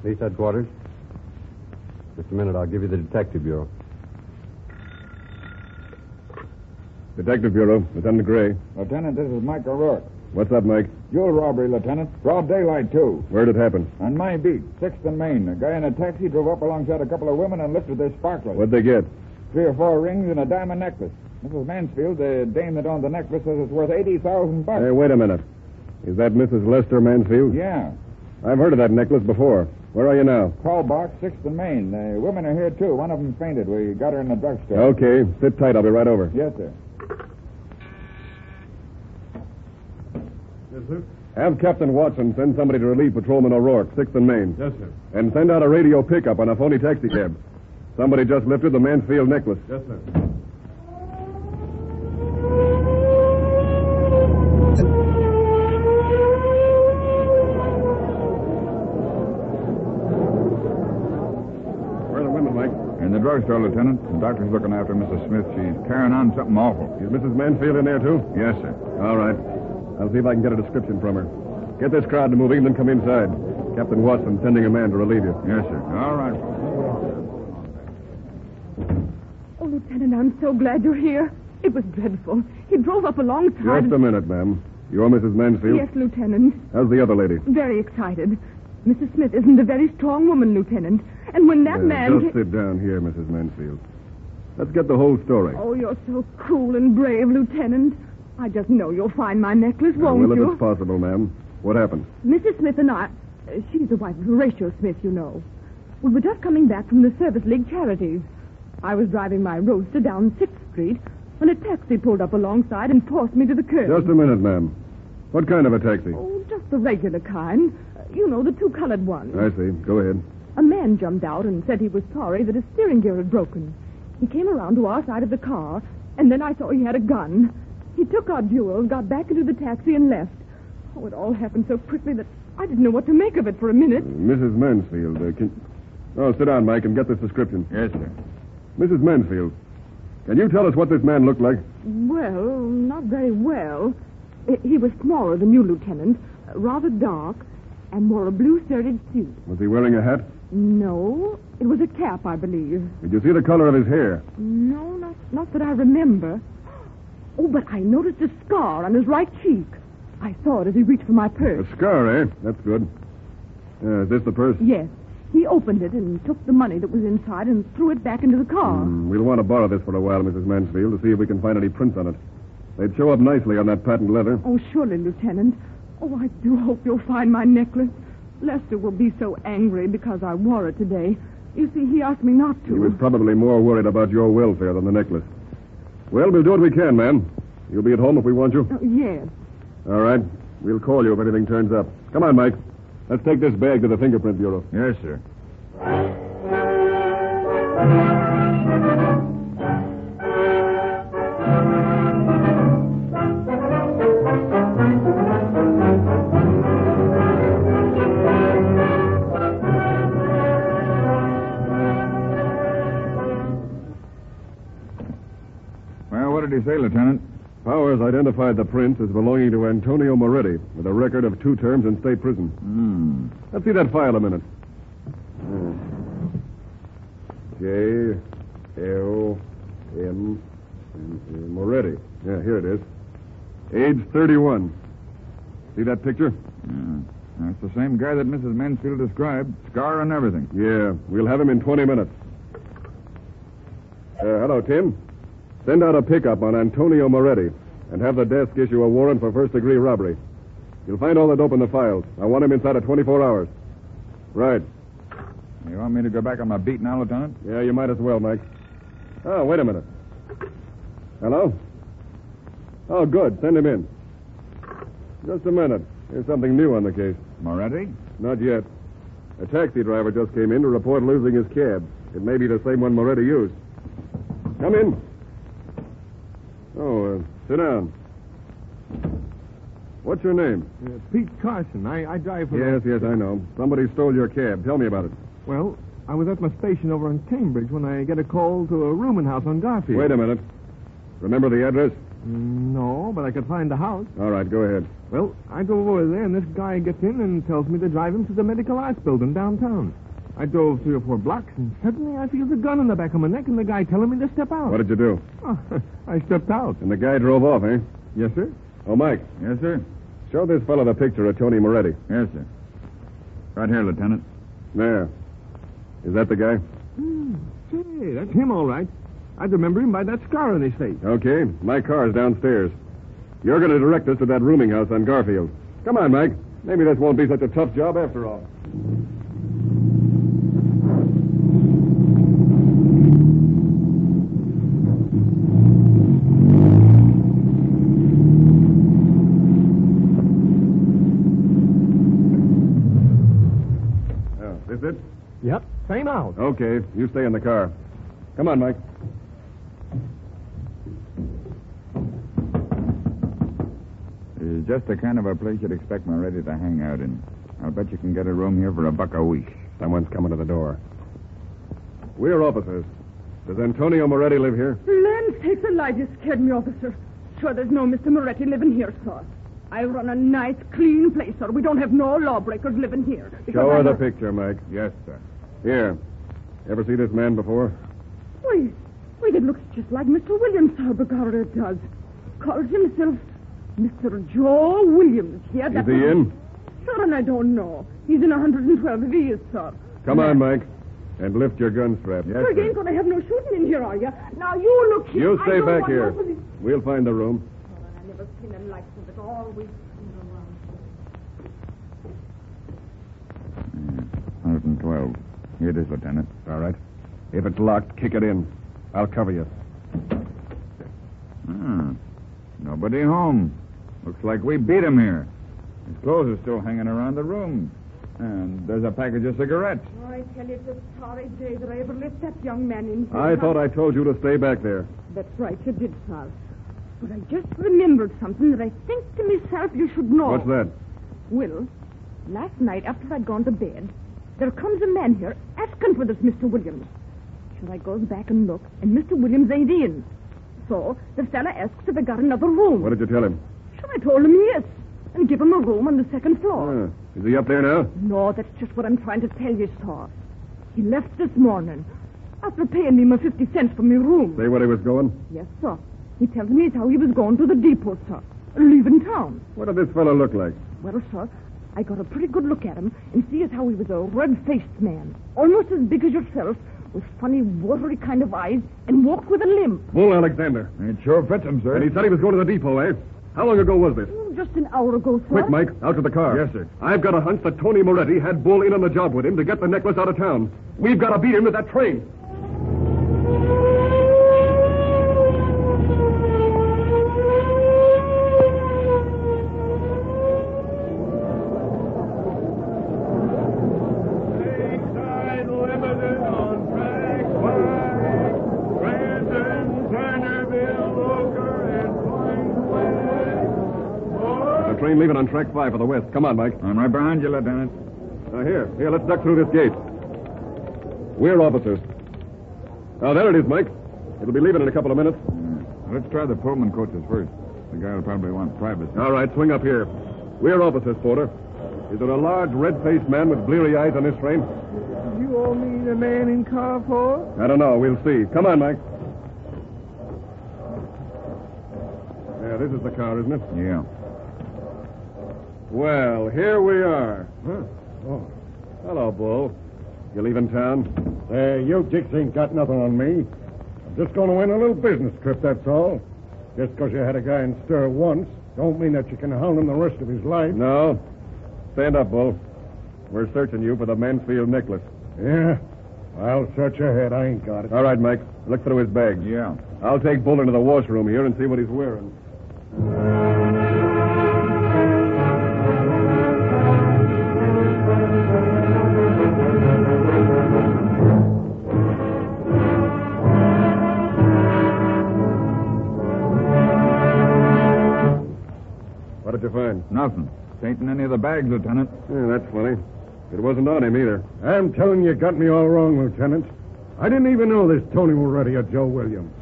Police headquarters. Just a minute, I'll give you the Detective Bureau. Detective Bureau, Lieutenant Gray. Lieutenant, this is Mike O'Rourke. What's up, Mike? Jewel robbery, Lieutenant. Broad daylight, too. Where'd it happen? On my beat, 6th and Main. A guy in a taxi drove up alongside a couple of women and lifted their sparklers. What'd they get? 3 or 4 rings and a diamond necklace. Mrs. Mansfield, the dame that owned the necklace, says it's worth $80,000. Hey, wait a minute. Is that Mrs. Lester Mansfield? Yeah. I've heard of that necklace before. Where are you now? Call box, 6th and Main. The women are here, too. One of them fainted. We got her in the drugstore. Okay. Sit tight. I'll be right over. Yes, sir. Yes, sir. Have Captain Watson send somebody to relieve Patrolman O'Rourke, 6th and Main. Yes, sir. And send out a radio pickup on a phony taxi cab. Somebody just lifted the Mansfield necklace. Yes, sir. Where are the women, Mike? In the drugstore, Lieutenant. The doctor's looking after Mrs. Smith. She's carrying on something awful. Is Mrs. Mansfield in there, too? Yes, sir. All right. I'll see if I can get a description from her. Get this crowd moving, then come inside. Captain Watson sending a man to relieve you. Yes, sir. All right. Oh, Lieutenant, I'm so glad you're here. It was dreadful. He drove up alongside... Just a minute, ma'am. You're Mrs. Mansfield? Yes, Lieutenant. How's the other lady? Very excited. Mrs. Smith isn't a very strong woman, Lieutenant. And when that man... Just sit down here, Mrs. Mansfield. Let's get the whole story. Oh, you're so cool and brave, Lieutenant. I just know you'll find my necklace, won't well, you? if it's possible, ma'am. What happened? Mrs. Smith and I... she's the wife of Horatio Smith, you know. We were just coming back from the Service League charities. I was driving my roadster down 6th Street when a taxi pulled up alongside and forced me to the curb. Just a minute, ma'am. What kind of a taxi? Oh, just the regular kind. You know, the 2 colored ones. I see. Go ahead. A man jumped out and said he was sorry that his steering gear had broken. He came around to our side of the car, and then I saw he had a gun. He took our jewels, got back into the taxi, and left. Oh, it all happened so quickly that I didn't know what to make of it for a minute. Mrs. Mansfield, sit down, Mike, and get this description. Yes, sir. Mrs. Mansfield, can you tell us what this man looked like? Well, not very well. He was smaller than you, Lieutenant, rather dark, and wore a blue serted suit. Was he wearing a hat? No, it was a cap, I believe. Did you see the color of his hair? No, not that I remember. Oh, but I noticed a scar on his right cheek. I saw it as he reached for my purse. A scar, eh? That's good. Is this the purse? Yes. He opened it and took the money that was inside and threw it back into the car. We'll want to borrow this for a while, Mrs. Mansfield, to see if we can find any prints on it. They'd show up nicely on that patent leather. Oh, surely, Lieutenant. Oh, I do hope you'll find my necklace. Lester will be so angry because I wore it today. You see, he asked me not to. He was probably more worried about your welfare than the necklace. Well, we'll do what we can, ma'am. You'll be at home if we want you? Oh, yes. All right. We'll call you if anything turns up. Come on, Mike. Let's take this bag to the Fingerprint Bureau. Yes, sir. identified the prints as belonging to Antonio Moretti, with a record of 2 terms in state prison. Let's see that file a minute. J.L.M. Moretti. Yeah, here it is. Age 31. See that picture? Yeah. That's the same guy that Mrs. Mansfield described. Scar and everything. Yeah, we'll have him in 20 minutes. Hello, Tim. Send out a pickup on Antonio Moretti and have the desk issue a warrant for first-degree robbery. You'll find all the dope in the files. I want him inside of 24 hours. Right. You want me to go back on my beat now, Lieutenant? Yeah, you might as well, Mike. Oh, wait a minute. Hello? Oh, good. Send him in. Just a minute. There's something new on the case. Moretti? Not yet. A taxi driver just came in to report losing his cab. It may be the same one Moretti used. Come in. Oh, sit down. What's your name? Pete Carson. I drive for... Yes, I know. Somebody stole your cab. Tell me about it. Well, I was at my station over in Cambridge when I get a call to a rooming house on Garfield. Wait a minute. Remember the address? No, but I could find the house. All right, go ahead. Well, I drove over there, and this guy gets in and tells me to drive him to the medical arts building downtown. I drove 3 or 4 blocks, and suddenly I feel the gun in the back of my neck and the guy telling me to step out. What did you do? Oh, I stepped out. And the guy drove off, eh? Yes, sir. Oh, Mike. Yes, sir. Show this fellow the picture of Tony Moretti. Yes, sir. Right here, Lieutenant. There. Is that the guy? Say, that's him, all right. I'd remember him by that scar on his face. Okay. My car's downstairs. You're going to direct us to that rooming house on Garfield. Come on, Mike. Maybe this won't be such a tough job after all. This it? Yep, same house. Okay. You stay in the car. Come on, Mike. It's just the kind of a place you'd expect Moretti to hang out in. I'll bet you can get a room here for $1 a week. Someone's coming to the door. We're officers. Does Antonio Moretti live here? Land sakes alive, you scared me, officer. Sure there's no Mr. Moretti living here, sir. I run a nice, clean place, sir. We don't have no lawbreakers living here. Show her the picture, Mike. Yes, sir. Here. Ever see this man before? Wait, it looks just like Mr. Williams, sir, begorra it does. Calls himself Mr. Joe Williams. Yeah, Is he in? Sir, and I don't know. He's in 112 if he is, sir. Come on, Mike. And lift your gun strap. Yes, You sir. ain't going to have no shooting in here, are you? Now, you look here. You I stay don't back want here. nobody- We'll find the room. Oh, I never seen the likes of it. Always around. 112. Here it is, Lieutenant. All right. If it's locked, kick it in. I'll cover you. Nobody home. Looks like we beat him here. His clothes are still hanging around the room. And there's a package of cigarettes. Oh, I tell you, it's a sorry day that I ever let that young man in here. I thought I told you to stay back there. That's right, you did, sir. But I just remembered something that I think to myself you should know. What's that? Well, last night after I'd gone to bed, there comes a man here asking for this Mr. Williams. Sure, I goes back and look, and Mr. Williams ain't in. So the fella asks if I got another room. What did you tell him? Sure, I told him yes, and give him a room on the second floor. Is he up there now? No, that's just what I'm trying to tell you, sir. He left this morning after paying me my 50 cents for my room. Say where he was going? Yes, sir. He tells me it's how he was going to the depot, sir. Leaving town. What did this fellow look like? Well, sir, I got a pretty good look at him and see as how he was a red-faced man, almost as big as yourself, with funny, watery kind of eyes, and walked with a limp. Bull Alexander. It sure fits him, sir. And he said he was going to the depot, eh? How long ago was this? Just an hour ago, sir. Quick, Mike, out to the car. Yes, sir. I've got a hunch that Tony Moretti had Bull in on the job with him to get the necklace out of town. We've got to beat him to that train. Train leaving on track 5 for the west. Come on, Mike. I'm right behind you, Lieutenant. Here, let's duck through this gate. We're officers. Oh, there it is, Mike. It'll be leaving in a couple of minutes. Let's try the Pullman coaches first. The guy will probably want privacy. All right, swing up here. We're officers, Porter. Is there a large, red-faced man with bleary eyes on his frame? You all need a man in car for? I don't know. We'll see. Come on, Mike. Yeah, this is the car, isn't it? Yeah. Well, here we are. Huh? Oh. Hello, Bull. You leaving town? You dicks ain't got nothing on me. I'm just going to win a little business trip, that's all. Just because you had a guy in stir once, don't mean that you can hound him the rest of his life. No. Stand up, Bull. We're searching you for the Mansfield necklace. Yeah? I'll search ahead. I ain't got it. All right, Mike. Look through his bags. Yeah. I'll take Bull into the washroom here and see what he's wearing. What did you find? Nothing. Ain't in any of the bags, Lieutenant. Yeah, that's funny. It wasn't on him either. I'm telling you got me all wrong, Lieutenant. I didn't even know this Tony Moretti or Joe Williams.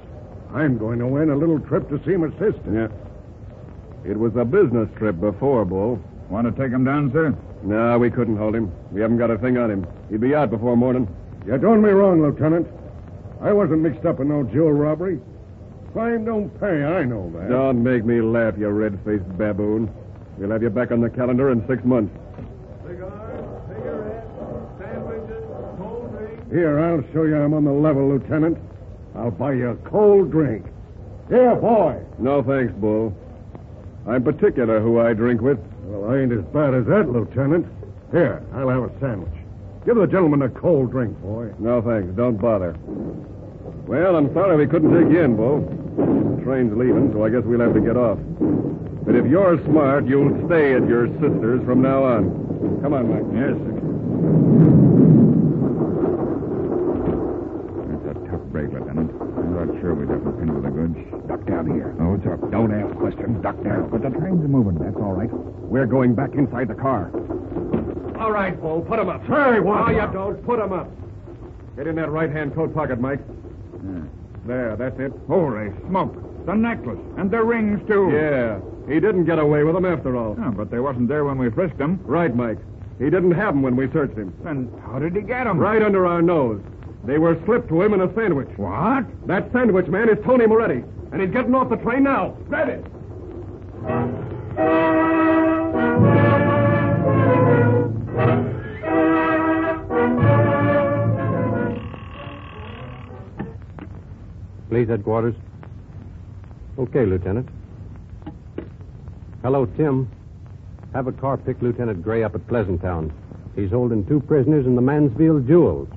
I'm going to win a little trip to see my sister. Yeah. It was a business trip before, Bull. Want to take him down, sir? No, we couldn't hold him. We haven't got a thing on him. He'd be out before morning. You're doing me wrong, Lieutenant. I wasn't mixed up in no jewel robbery. Crime don't pay, I know that. Don't make me laugh, you red-faced baboon. We'll have you back on the calendar in 6 months. Cigars, cigarettes, sandwiches, cold drinks. Here, I'll show you I'm on the level, Lieutenant. I'll buy you a cold drink. Here, boy. No thanks, Bull. I'm particular who I drink with. Well, I ain't as bad as that, Lieutenant. Here, I'll have a sandwich. Give the gentleman a cold drink, boy. No thanks. Don't bother. Well, I'm sorry we couldn't take you in, Bull. The train's leaving, so I guess we'll have to get off. But if you're smart, you'll stay at your sister's from now on. Come on, Mike. Yes, sir. That's a tough break, Lieutenant. I'm not sure we'd have to pin with the goods. Duck down here. Oh, what's up? Don't ask questions. Duck down. But the train's moving. That's all right. We're going back inside the car. All right, Bull. Put him up. Hey, what? No, you don't. Put him up. Get in that right-hand coat pocket, Mike. Yeah. There, that's it. Holy smoke. The necklace. And the rings, too. Yeah. He didn't get away with them after all. Oh, but they wasn't there when we frisked him. Right, Mike. He didn't have them when we searched him. Then how did he get them? Right under our nose. They were slipped to him in a sandwich. What? That sandwich man is Tony Moretti, and he's getting off the train now. Grab it. Police headquarters. Okay, Lieutenant. Hello, Tim. Have a car pick Lieutenant Gray up at Pleasant Town. He's holding 2 prisoners in the Mansfield jewels.